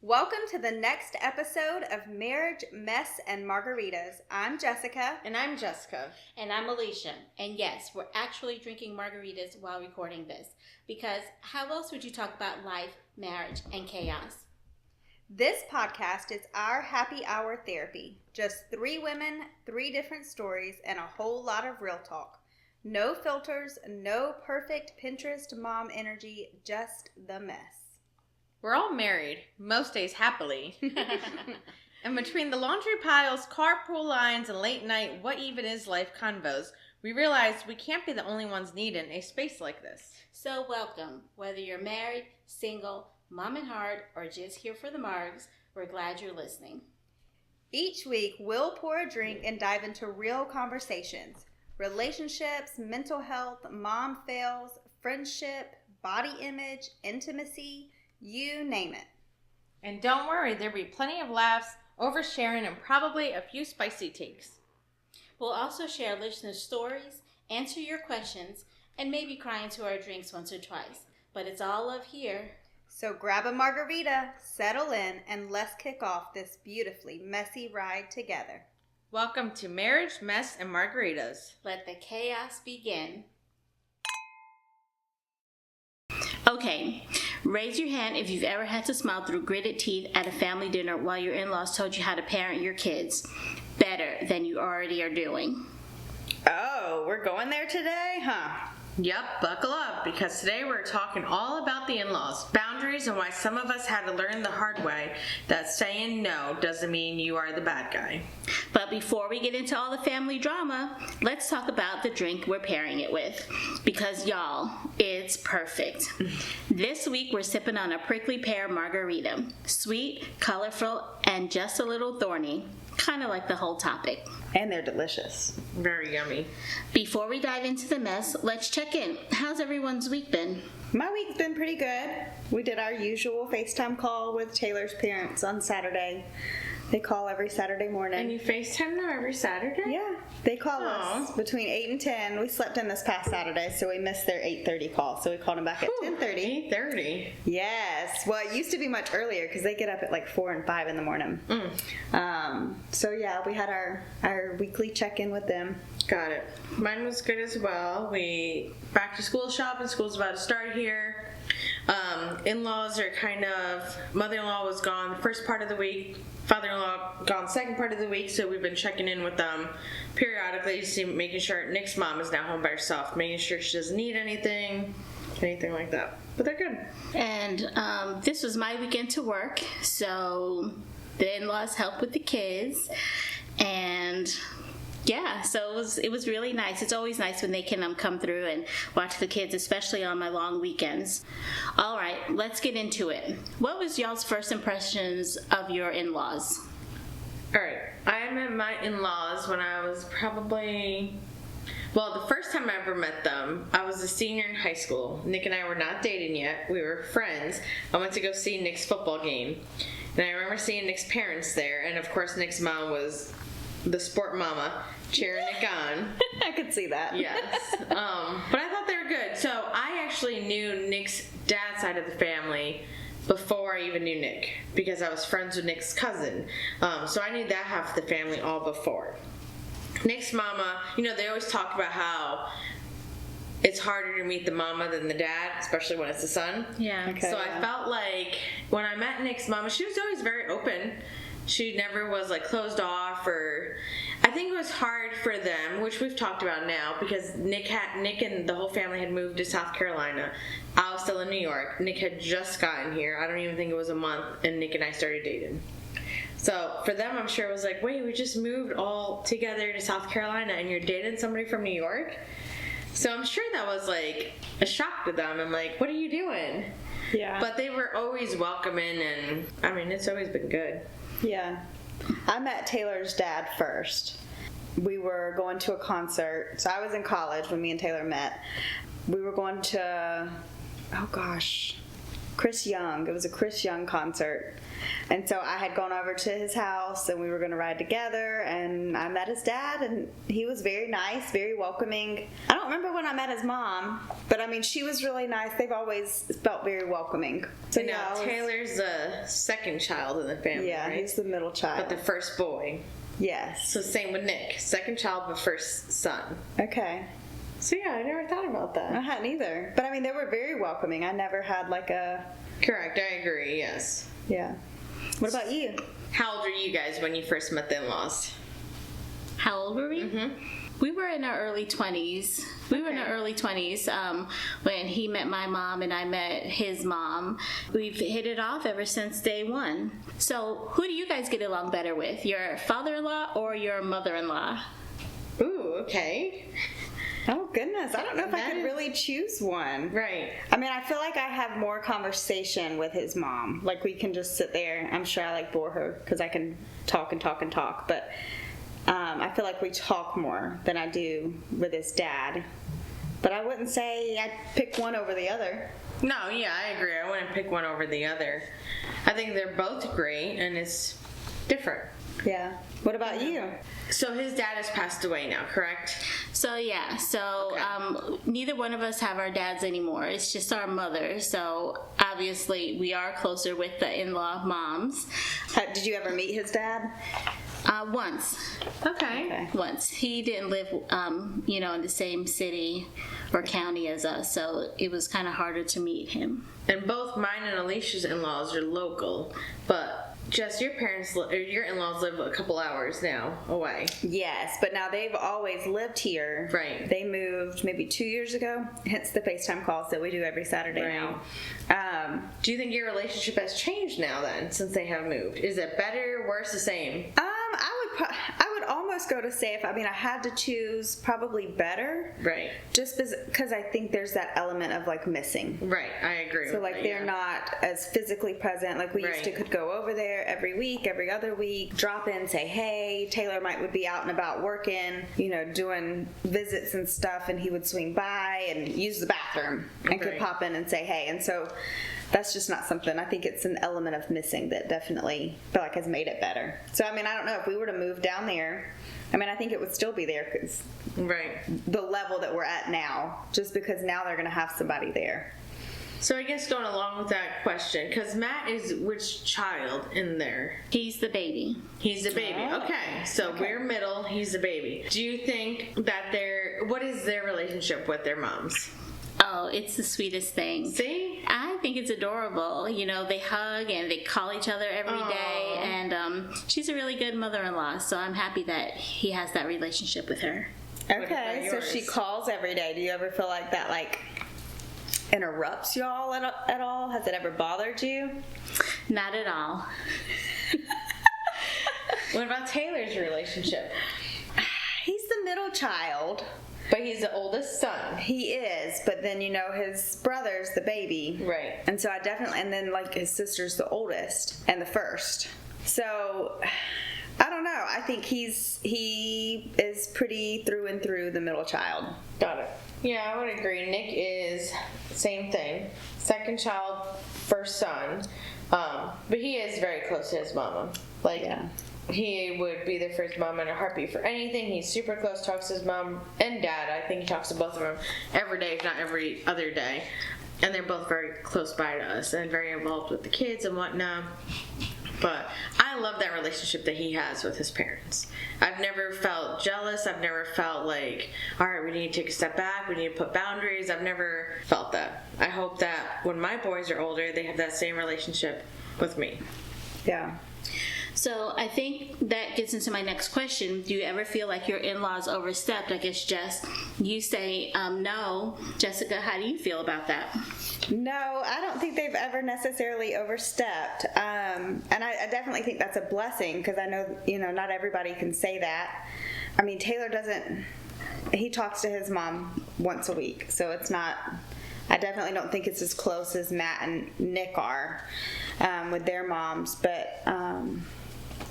Welcome to the next episode of Marriage, Mess, and Margaritas. I'm Jessica. And I'm Jessica. And I'm Alicia. And yes, we're actually drinking margaritas while recording this. Because how else would you talk about life, marriage, and chaos? This podcast is our happy hour therapy. Just 3 women, 3 different stories, and a whole lot of real talk. No filters, no perfect Pinterest mom energy, just the mess. We're all married, most days happily. And between the laundry piles, carpool lines, and late night what even is life convos, we realized we can't be the only ones needing a space like this. So welcome. Whether you're married, single, mom and heart, or just here for the margs, we're glad you're listening. Each week, we'll pour a drink and dive into real conversations. Relationships, mental health, mom fails, friendship, body image, intimacy, you name it. And don't worry, there'll be plenty of laughs, oversharing, and probably a few spicy takes. We'll also share listener stories, answer your questions, and maybe cry into our drinks once or twice. But it's all love here. So grab a margarita, settle in, and let's kick off this beautifully messy ride together. Welcome to Marriage, Mess, and Margaritas. Let the chaos begin. Okay, raise your hand if you've ever had to smile through gritted teeth at a family dinner while your in-laws told you how to parent your kids better than you already are doing. Oh, we're going there today, huh? Yep, buckle up, because today we're talking all about the in-laws, boundaries, and why some of us had to learn the hard way that saying no doesn't mean you are the bad guy. But before we get into all the family drama, let's talk about the drink we're pairing it with. Because y'all, it's perfect. This week we're sipping on a prickly pear margarita. Sweet, colorful, and just a little thorny. Kind of like the whole topic. And they're delicious. Very yummy. Before we dive into the mess, let's check in. How's everyone's week been? My week's been pretty good. We did our usual FaceTime call with Taylor's parents on Saturday. They call every Saturday morning. And you FaceTime them every Saturday? Yeah, they call us between 8 and 10. We slept in this past Saturday, so we missed their 8:30 call. So we called them back at 10:30. 8:30? Yes. Well, it used to be much earlier because they get up at like 4 and 5 in the morning. So yeah, we had our weekly check-in with them. Got it. Mine was good as well. We back to school shopping. School's about to start here. In-laws are kind of, mother-in-law was gone the first part of the week, father-in-law gone second part of the week, so we've been checking in with them periodically, making sure Nick's mom is now home by herself, making sure she doesn't need anything like that. But they're good. And this was my weekend to work, so the in-laws helped with the kids, and yeah, so it was really nice. It's always nice when they can come through and watch the kids, especially on my long weekends. All right, let's get into it. What was y'all's first impressions of your in-laws? All right, I met my in-laws when I was probably, the first time I ever met them, I was a senior in high school. Nick and I were not dating yet. We were friends. I went to go see Nick's football game. And I remember seeing Nick's parents there. And of course, Nick's mom was the sport mama, cheering Nick on. I could see that. Yes. But I thought they were good. So I actually knew Nick's dad's side of the family before I even knew Nick, because I was friends with Nick's cousin. So I knew that half of the family all before. Nick's mama, they always talk about how it's harder to meet the mama than the dad, especially when it's the son. Yeah. Okay, So I felt like when I met Nick's mama, she was always very open. She never was like closed off, or I think it was hard for them, which we've talked about now, because Nick and the whole family had moved to South Carolina. I was still in New York. Nick had just gotten here. I don't even think it was a month, and Nick and I started dating. So for them, I'm sure it was like, wait, we just moved all together to South Carolina, and you're dating somebody from New York? So I'm sure that was like a shock to them. I'm like, what are you doing? Yeah. But they were always welcoming, and I mean, it's always been good. Yeah. I met Taylor's dad first. We were going to a concert. So I was in college when me and Taylor met. We were going to, Chris Young. It was a Chris Young concert. And so I had gone over to his house and we were going to ride together, and I met his dad, and he was very nice, very welcoming. I don't remember when I met his mom, but I mean, she was really nice. They've always felt very welcoming. So and now Taylor's the second child in the family, yeah, right? He's the middle child. But the first boy. Yes. So same with Nick. Second child, but first son. Okay. So yeah, I never thought about that. I hadn't either. But I mean, they were very welcoming. I never had like a... Correct, I agree, yes. Yeah. What about you? How old were you guys when you first met the in-laws? How old were we? Mm-hmm. We were in our early 20s. We were in our early 20s when he met my mom and I met his mom. We've hit it off ever since day one. So who do you guys get along better with? Your father-in-law or your mother-in-law? Ooh, okay. Oh, goodness. I don't know if I could really choose one. Right. I mean, I feel like I have more conversation with his mom. Like, we can just sit there. I'm sure I, like, bore her because I can talk and talk and talk. But I feel like we talk more than I do with his dad. But I wouldn't say I'd pick one over the other. No, yeah, I agree. I wouldn't pick one over the other. I think they're both great, and it's different. Yeah. What about you? So his dad has passed away now, correct? So yeah, Okay. Neither one of us have our dads anymore. It's just our mother. So obviously we are closer with the in-law moms. Did you ever meet his dad? Once. Okay. Once. He didn't live, in the same city or county as us, so it was kind of harder to meet him. And both mine and Alicia's in-laws are local, but Jess, your in-laws live a couple hours now away. Yes, but now they've always lived here. Right. They moved maybe 2 years ago, hence the FaceTime calls that we do every Saturday now. Do you think your relationship has changed now then, since they have moved? Is it better, worse, the same? I would almost go to say if I had to choose, probably better. Right. Just because I think there's that element of like missing. Right, I agree. So like they're not as physically present. Like we used to could go over there every week, every other week, drop in, say hey. Taylor would be out and about working, doing visits and stuff, and he would swing by and use the bathroom and could pop in and say hey. And so that's just not something. I think it's an element of missing that definitely feel like has made it better. So I don't know if we were to move down there. I think it would still be there because the level that we're at now, just because now they're going to have somebody there. So I guess going along with that question, because Matt is which child in there? He's the baby. He's the baby. Oh. Okay, so we're middle. He's the baby. Do you think that what is their relationship with their moms? Oh, it's the sweetest thing. See? I think it's adorable. They hug and they call each other every day, and she's a really good mother-in-law, so I'm happy that he has that relationship with her. Okay, so she calls every day. Do you ever feel like that, interrupts y'all at all? Has it ever bothered you? Not at all. What about Taylor's relationship? He's the middle child. But he's the oldest son. He is, but then his brother's the baby. Right. And so and then his sister's the oldest and the first. So I don't know. I think he is pretty through and through the middle child. Got it. Yeah, I would agree. Nick is same thing. Second child, first son. But he is very close to his mama. He would be there for his mom in a heartbeat for anything. He's super close, talks to his mom and dad. I think he talks to both of them every day, if not every other day. And they're both very close by to us and very involved with the kids and whatnot. But I love that relationship that he has with his parents. I've never felt jealous. I've never felt like, all right, we need to take a step back. We need to put boundaries. I've never felt that. I hope that when my boys are older, they have that same relationship with me. Yeah. So I think that gets into my next question. Do you ever feel like your in-laws overstepped? I guess, Jess, you say no. Jessica, how do you feel about that? No, I don't think they've ever necessarily overstepped. And I definitely think that's a blessing because I know, not everybody can say that. Taylor doesn't, he talks to his mom once a week. So it's not, I definitely don't think it's as close as Matt and Nick are with their moms. But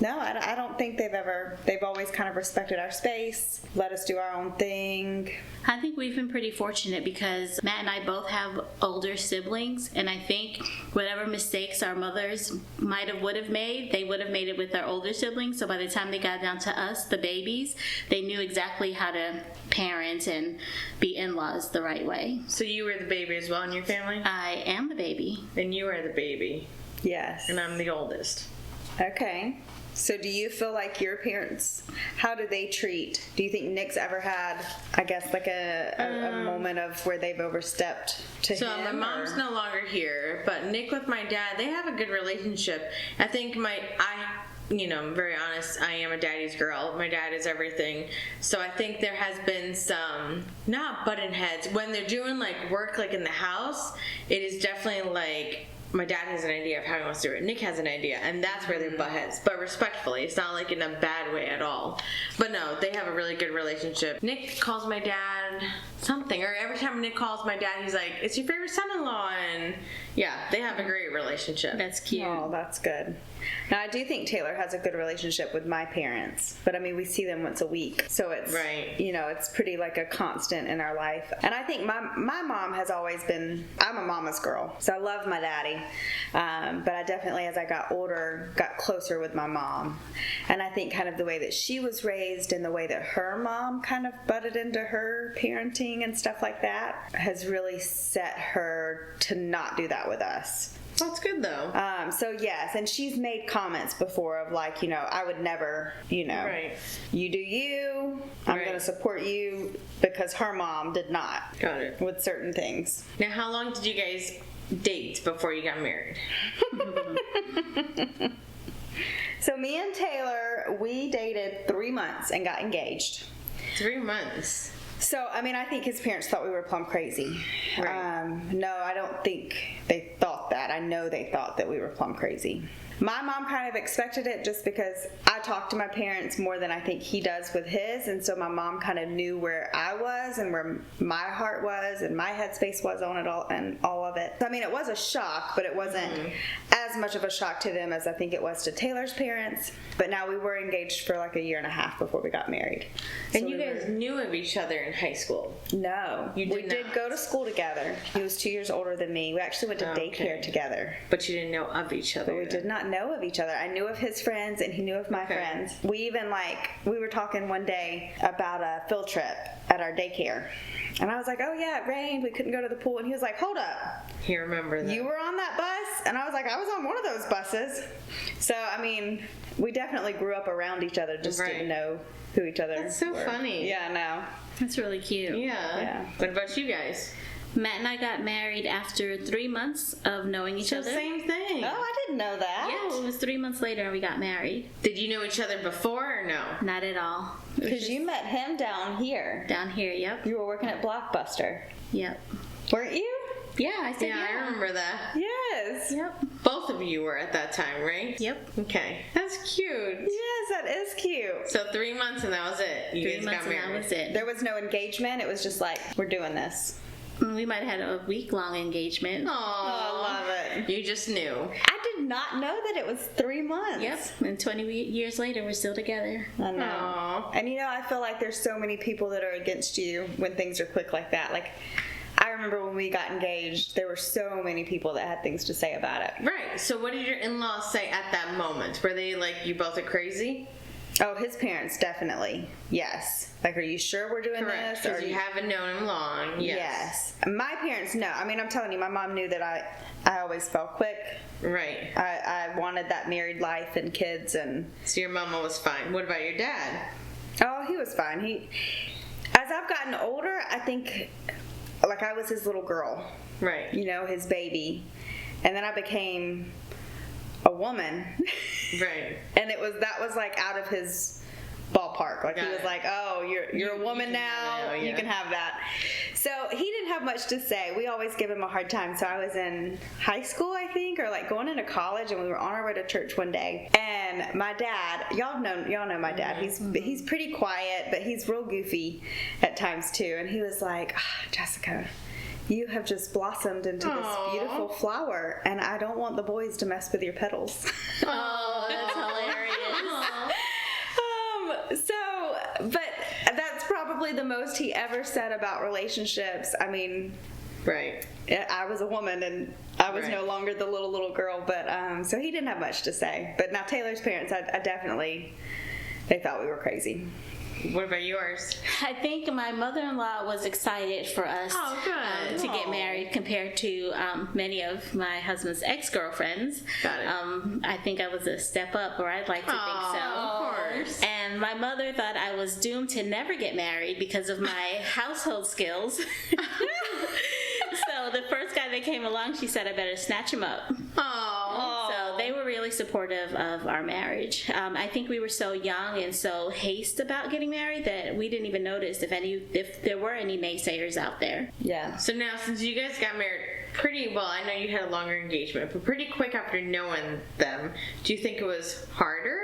No, I don't think they've always kind of respected our space, let us do our own thing. I think we've been pretty fortunate because Matt and I both have older siblings, and I think whatever mistakes our mothers would have made, they would have made it with our older siblings. So by the time they got down to us, the babies, they knew exactly how to parent and be in-laws the right way. So you were the baby as well in your family? I am the baby. And you are the baby. Yes. And I'm the oldest. Okay. So do you feel like your parents, how do they treat? Do you think Nick's ever had, I guess, like a moment of where they've overstepped to him? So my mom's no longer here, but Nick with my dad, they have a good relationship. I think I'm very honest, I am a daddy's girl. My dad is everything. So I think there has been some, not button heads. When they're doing like work like in the house, it is definitely like, my dad has an idea of how he wants to do it. Nick has an idea, and that's where they butt heads. But respectfully, it's not like in a bad way at all. But no, they have a really good relationship. Nick calls my dad something, or every time Nick calls my dad, he's like, "It's your favorite son-in-law," and yeah, they have a great relationship. That's cute. Oh, that's good. Now, I do think Taylor has a good relationship with my parents, but I mean, we see them once a week, so it's right. It's pretty like a constant in our life. And I think my mom has always been. I'm a mama's girl, so I love my daddy, but I definitely, as I got older, got closer with my mom, and I think kind of the way that she was raised and the way that her mom kind of butted into her parenting and stuff like that has really set her to not do that with us. That's good though. So yes, and she's made comments before of like, I would never, right. You do you, I'm right. going to support you, because her mom did not. Got it. With certain things. Now, how long did you guys date before you got married? So me and Taylor, we dated 3 months and got engaged. 3 months. So, I mean, I think his parents thought we were plumb crazy. Right. No, I don't think they thought that. I know they thought that we were plumb crazy. My mom kind of expected it just because I talk to my parents more than I think he does with his, and so my mom kind of knew where I was and where my heart was and my headspace was on it all and all of it. I mean, it was a shock, but it wasn't as much of a shock to them as I think it was to Taylor's parents. But now we were engaged for like a year and a half before we got married. And so you guys knew of each other in high school? No. We did go to school together. He was 2 years olher than me. We actually went to daycare together. But you didn't know of each other? But we did not know of each other. I knew of his friends and he knew of my friends. We even we were talking one day about a field trip at our daycare. And I was like, oh yeah, it rained. We couldn't go to the pool. And he was like, hold up. He remembered that. You were on that bus? And I was like, I was on one of those buses. So, I mean, we definitely grew up around each other, just didn't know who each other were. That's so funny. Yeah, I know. That's really cute. Yeah. What about you guys? Matt and I got married after 3 months of knowing each other. Same thing. Oh, I didn't know that. Yeah, it was 3 months later and we got married. Did you know each other before or no? Not at all. Because you met him down here. Down here, yep. You were working at Blockbuster. Yep. Weren't you? Yeah, I said yeah. I remember that. Yes. Yep. Both of you were at that time, right? Yep. Okay. That's cute. Yes, that is cute. So 3 months and that was it. You 3 guys months got married. and that was it. There was no engagement. It was just like, we're doing this. We might have had a week-long engagement. Oh, I love it. You just knew. I did not know that it was 3 months. Yep. And 20 years later, we're still together. I know. Aww. And I feel like there's so many people that are against you when things are quick like that. Like, I remember when we got engaged, there were so many people that had things to say about it. Right. So what did your in-laws say at that moment? Were they like, you both are crazy? Oh, his parents, definitely. Yes. Like, are you sure we're doing Correct, this? because you haven't known him long. Yes. My parents, no. I mean, I'm telling you, my mom knew that I always fell quick. Right. I wanted that married life and kids and... So your mama was fine. What about your dad? Oh, he was fine. As I've gotten older, I think, like, I was his little girl. Right. His baby. And then I became a woman. Right. And that was like out of his ballpark. Like, he was like, oh, you're a woman now. You can have that. So he didn't have much to say. We always give him a hard time. So I was in high school, I think, or like going into college, and we were on our way to church one day. And my dad, y'all know my dad. He's pretty quiet, but he's real goofy at times too. And he was like, Jessica, you have just blossomed into this beautiful flower, and I don't want the boys to mess with your petals. Oh, that's hilarious. but that's probably the most he ever said about relationships. I mean, Right. I was a woman and I was no longer the little girl, but so he didn't have much to say. But now Taylor's parents, I definitely, they thought we were crazy. What about yours? I think my mother-in-law was excited for us to get married compared to many of my husband's ex-girlfriends. Got it. I think I was a step up, or I'd like to think so. Of course. And my mother thought I was doomed to never get married because of my household skills. So the first guy that came along, she said I better snatch him up. So they were really supportive of our marriage. I think we were so young and so haste about getting married that we didn't even notice if there were any naysayers out there. Yeah. So now, since you guys got married pretty well, I know you had a longer engagement, but pretty quick after knowing them, do you think it was harder?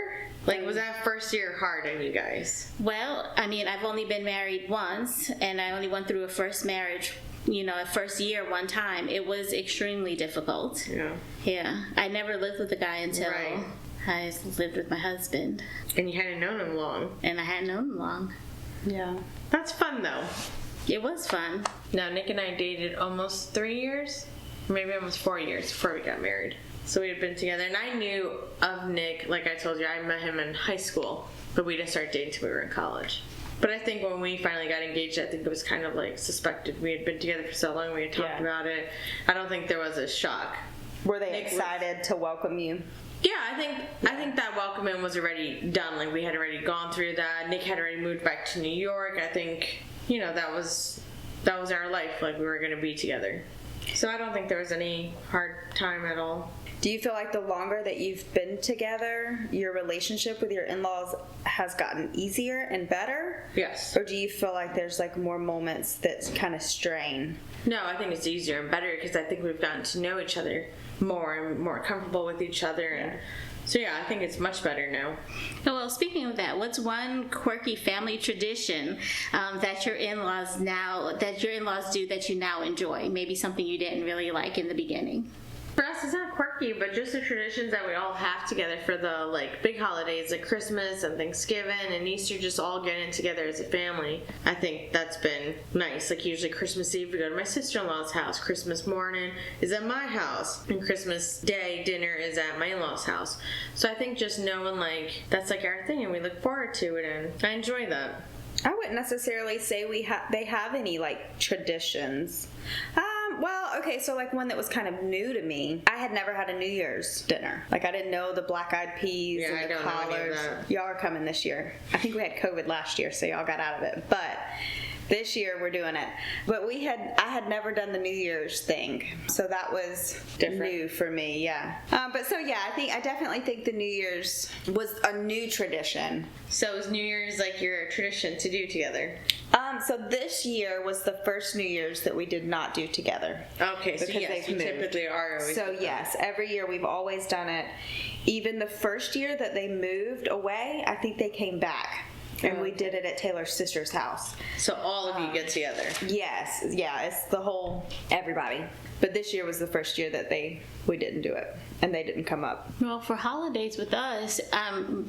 Like, was that first year hard on you guys? Well, I mean, I've only been married once, and I only went through a first marriage, a first year one time. It was extremely difficult. Yeah. I never lived with a guy until I lived with my husband. And you hadn't known him long. And I hadn't known him long. Yeah. That's fun, though. It was fun. Now, Nick and I dated almost 3 years, maybe almost 4 years before we got married. So we had been together, and I knew of Nick, like I told you, I met him in high school, but we didn't start dating until we were in college. But I think when we finally got engaged, I think it was kind of like suspected. We had been together for so long, we had talked about it. I don't think there was a shock. Were they excited to welcome you? Yeah, I think that welcoming was already done. Like, we had already gone through that. Nick had already moved back to New York. I think, that was our life. Like, we were going to be together. So I don't think there was any hard time at all. Do you feel like the longer that you've been together, your relationship with your in-laws has gotten easier and better? Yes. Or do you feel like there's like more moments that kind of strain? No, I think it's easier and better because I think we've gotten to know each other more and more comfortable with each other. And so yeah, I think it's much better now. Well, speaking of that, what's one quirky family tradition that your in-laws do that you now enjoy? Maybe something you didn't really like in the beginning. For us, it's not quirky, but just the traditions that we all have together for the big holidays like Christmas and Thanksgiving and Easter, just all getting together as a family. I think that's been nice. Like, usually Christmas Eve we go to my sister-in-law's house, Christmas morning is at my house, and Christmas Day dinner is at my in-law's house. So I think just knowing that's our thing and we look forward to it, and I enjoy that. I wouldn't necessarily say they have any traditions. Well, okay, so one that was kind of new to me. I had never had a New Year's dinner. I didn't know the black-eyed peas and the collards. Y'all are coming this year. I think we had COVID last year, so y'all got out of it. But this year we're doing it. But I had never done the New Year's thing, so that was new for me. Yeah. I definitely think the New Year's was a new tradition. So is New Year's your tradition to do together? So this year was the first New Year's that we did not do together. Okay, so yes, you typically are always. So yes, every year we've always done it. Even the first year that they moved away, I think they came back. And we did it at Taylor's sister's house. So all of you get together? Yes. Yeah, it's the whole, everybody. But this year was the first year that we didn't do it. And they didn't come up. Well, for holidays with us,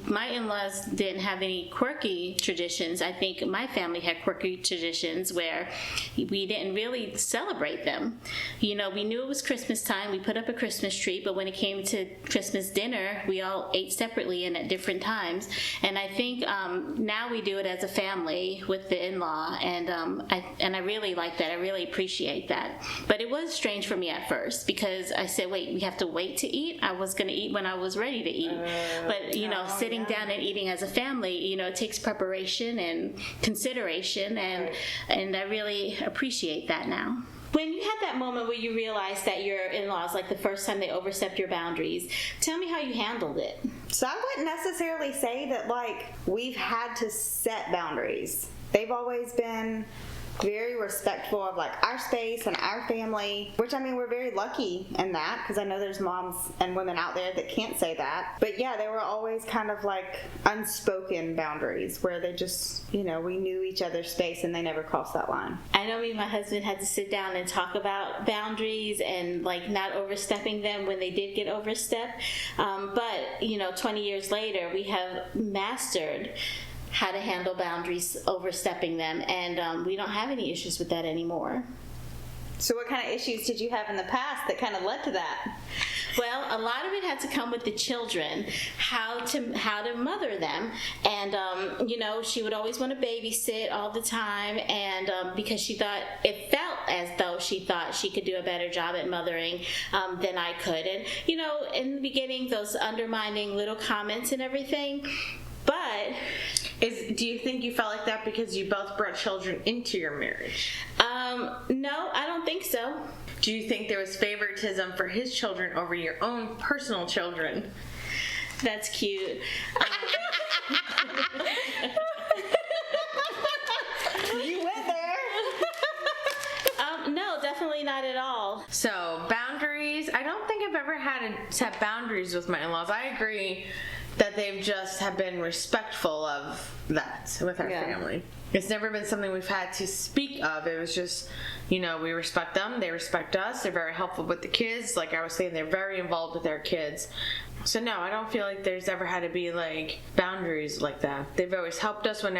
my in-laws didn't have any quirky traditions. I think my family had quirky traditions where we didn't really celebrate them. We knew it was Christmas time. We put up a Christmas tree, but when it came to Christmas dinner, we all ate separately and at different times. And I think now we do it as a family with the in-law, and I really like that. I really appreciate that. But it was strange for me at first because I said, wait, we have to wait to eat? I was going to eat when I was ready to eat. But, sitting down and eating as a family, it takes preparation and consideration, and I really appreciate that now. When you had that moment where you realized that your in-laws, the first time they overstepped your boundaries, tell me how you handled it. So I wouldn't necessarily say that, we've had to set boundaries. They've always been very respectful of our space and our family, which we're very lucky in that, because I know there's moms and women out there that can't say that. But yeah, they were always kind of unspoken boundaries where they just, we knew each other's space and they never crossed that line. I know me and my husband had to sit down and talk about boundaries and not overstepping them when they did get overstepped. But 20 years later, we have mastered how to handle boundaries, overstepping them, and we don't have any issues with that anymore. So what kind of issues did you have in the past that kind of led to that? Well, a lot of it had to come with the children, how to mother them, and she would always want to babysit all the time, and because she thought it felt as though she thought she could do a better job at mothering than I could, and in the beginning, those undermining little comments and everything, but. Do you think you felt like that because you both brought children into your marriage? No, I don't think so. Do you think there was favoritism for his children over your own personal children? That's cute. You went there. No, definitely not at all. So, boundaries. I don't think I've ever had to set boundaries with my in-laws. I agree that they've just have been respectful of that with our family. It's never been something we've had to speak of. It was just, we respect them, they respect us, they're very helpful with the kids. Like I was saying, they're very involved with their kids. So no, I don't feel like there's ever had to be like boundaries like that. They've always helped us when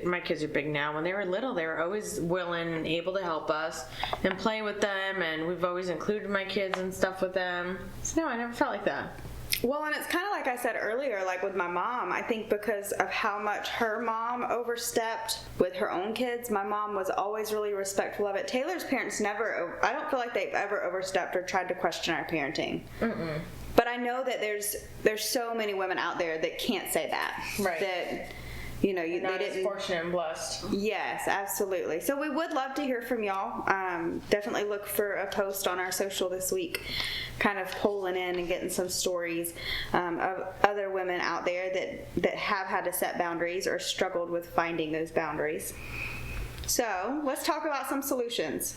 my kids are big now. When they were little, they were always willing and able to help us and play with them, and we've always included my kids and stuff with them. So no, I never felt like that. Well, and it's kind of like I said earlier, like with my mom, I think because of how much her mom overstepped with her own kids, my mom was always really respectful of it. Taylor's parents I don't feel like they've ever overstepped or tried to question our parenting. Mm-mm. But I know that there's so many women out there that can't say that. Right. That, they didn't. Fortunate and blessed. Yes, absolutely. So we would love to hear from y'all. Definitely look for a post on our social this week, kind of polling in and getting some stories of other women out there that have had to set boundaries or struggled with finding those boundaries. So let's talk about some solutions.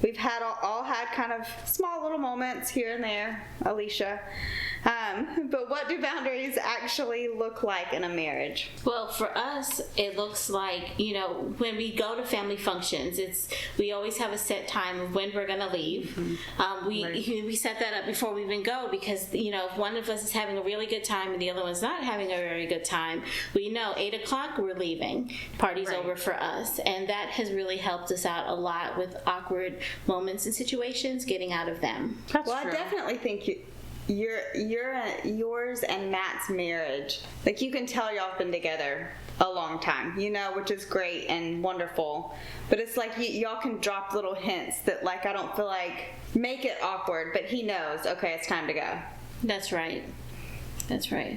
We've had all had kind of small little moments here and there, Alicia. But what do boundaries actually look like in a marriage? Well, for us, it looks like, when we go to family functions, we always have a set time of when we're going to leave. Mm-hmm. We set that up before we even go because, if one of us is having a really good time and the other one's not having a very good time, we know 8 o'clock we're leaving. Party's over for us. And that has really helped us out a lot with awkward moments and situations, getting out of them. That's true. I definitely think yours and Matt's marriage, like you can tell y'all have been together a long time, which is great and wonderful, but it's like y'all can drop little hints that like I don't feel like make it awkward, but he knows, okay, it's time to go. That's right.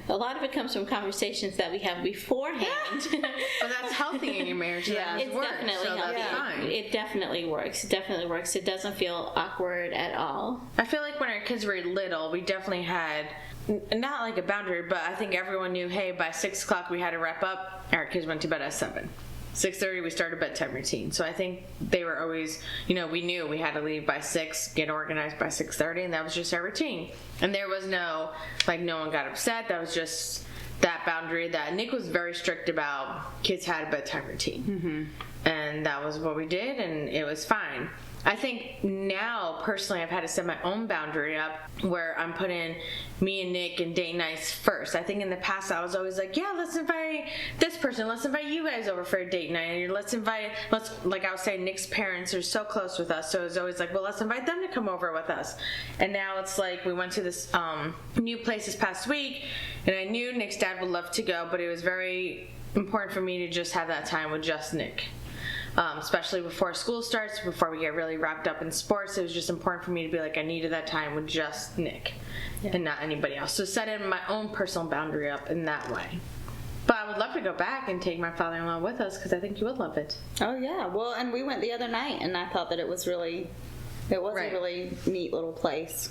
A lot of it comes from conversations that we have beforehand. Well, that's healthy in your marriage. Yeah, it's definitely healthy. Fine. It definitely works. It doesn't feel awkward at all. I feel like when our kids were little, we definitely had not like a boundary, but I think everyone knew, hey, by 6 o'clock we had to wrap up. Our kids went to bed at 7. 6:30 we started bedtime routine. So I think they were always, we knew we had to leave by 6, get organized by 6:30, and that was just our routine. And there was no one got upset. That was just that boundary that Nick was very strict about. Kids had a bedtime routine. Mm-hmm. And that was what we did, and it was fine. I think now, personally, I've had to set my own boundary up where I'm putting me and Nick and date nights first. I think in the past I was always like, yeah, let's invite this person. Let's invite you guys over for a date night. Or like I was saying, Nick's parents are so close with us. So it was always like, well, let's invite them to come over with us. And now it's like we went to this new place this past week, and I knew Nick's dad would love to go, but it was very important for me to just have that time with just Nick. Especially before school starts, before we get really wrapped up in sports, it was just important for me to be like, I needed that time with just Nick and not anybody else. So setting my own personal boundary up in that way. But I would love to go back and take my father-in-law with us because I think you would love it. Oh yeah, well, and we went the other night, and I thought that it was a really neat little place.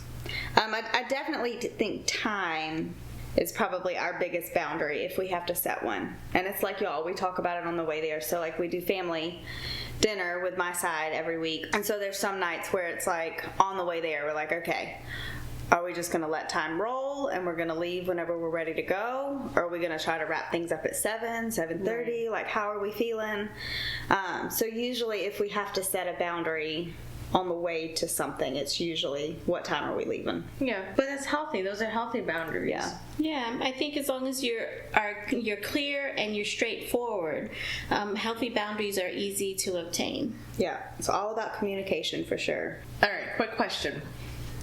I definitely think time is probably our biggest boundary if we have to set one. And it's like y'all, we talk about it on the way there. So like we do family dinner with my side every week. And so there's some nights where it's like on the way there, we're like, okay, are we just going to let time roll and we're going to leave whenever we're ready to go? Or are we going to try to wrap things up at 7:30? Right. Like how are we feeling? So usually if we have to set a boundary, on the way to something. It's usually, what time are we leaving? Yeah, but that's healthy. Those are healthy boundaries. Yeah. Yeah, I think as long as you're clear and you're straightforward, healthy boundaries are easy to obtain. Yeah, it's all about communication for sure. All right, quick question.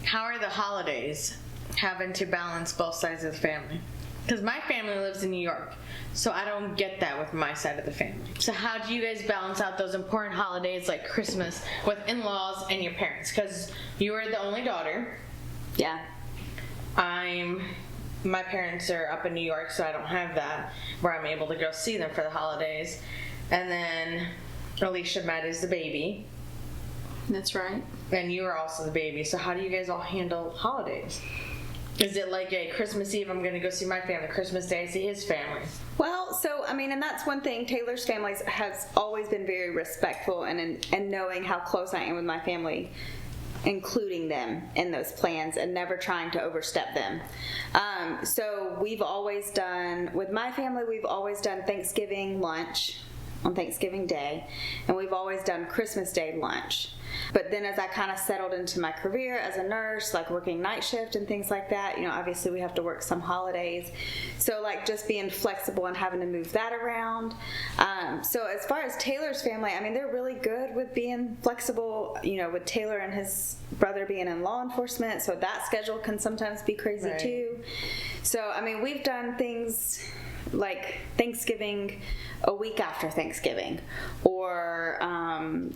How are the holidays having to balance both sides of the family? Because my family lives in New York, so I don't get that with my side of the family. So how do you guys balance out those important holidays like Christmas with in-laws and your parents? Because you are the only daughter. Yeah. My parents are up in New York, so I don't have that where I'm able to go see them for the holidays. And then Alicia Matt is the baby. That's right. And you are also the baby. So how do you guys all handle holidays? Is it like a Christmas Eve, I'm going to go see my family, Christmas Day, I see his family? Well, so, I mean, and that's one thing, Taylor's family has always been very respectful and knowing how close I am with my family, including them in those plans and never trying to overstep them. So we've always done, with my family, we've always done Thanksgiving lunch on Thanksgiving Day, and we've always done Christmas Day lunch. But then as I kind of settled into my career as a nurse, like working night shift and things like that, obviously we have to work some holidays. So like just being flexible and having to move that around. So as far as Taylor's family, I mean, they're really good with being flexible, with Taylor and his brother being in law enforcement. So that schedule can sometimes be crazy too. So, I mean, we've done things like Thanksgiving a week after Thanksgiving, or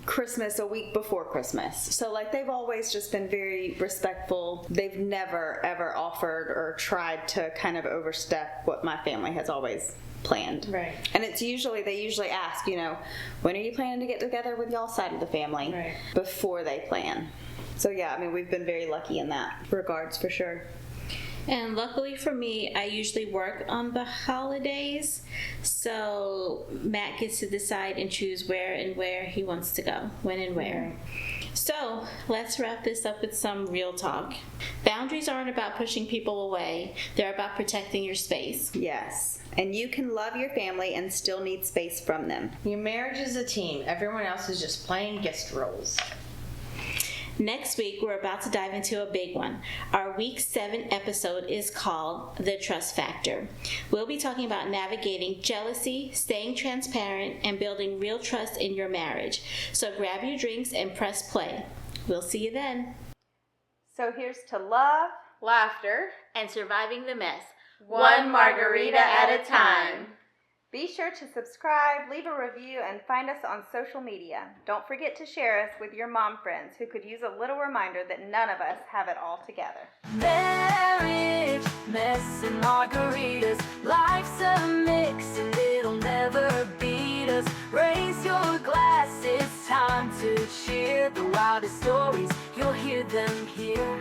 Christmas a week before Christmas. So like they've always just been very respectful. They've never ever offered or tried to kind of overstep what my family has always planned. Right. And they usually ask, when are you planning to get together with y'all's side of the family? Right. Before they plan. So yeah, I mean, we've been very lucky in that regards for sure. And luckily for me, I usually work on the holidays, so Matt gets to decide and choose where he wants to go, when and where. So let's wrap this up with some real talk. Boundaries aren't about pushing people away. They're about protecting your space. Yes. And you can love your family and still need space from them. Your marriage is a team. Everyone else is just playing guest roles. Next week, we're about to dive into a big one. Our Week 7 episode is called The Trust Factor. We'll be talking about navigating jealousy, staying transparent, and building real trust in your marriage. So grab your drinks and press play. We'll see you then. So here's to love, Laughter, And surviving the mess. one margarita at a time. Be sure to subscribe, leave a review, and find us on social media. Don't forget to share us with your mom friends who could use a little reminder that none of us have it all together. Marriage, mess and margaritas. Life's a mix and it'll never beat us. Raise your glass, it's time to cheer. The wildest stories, you'll hear them here.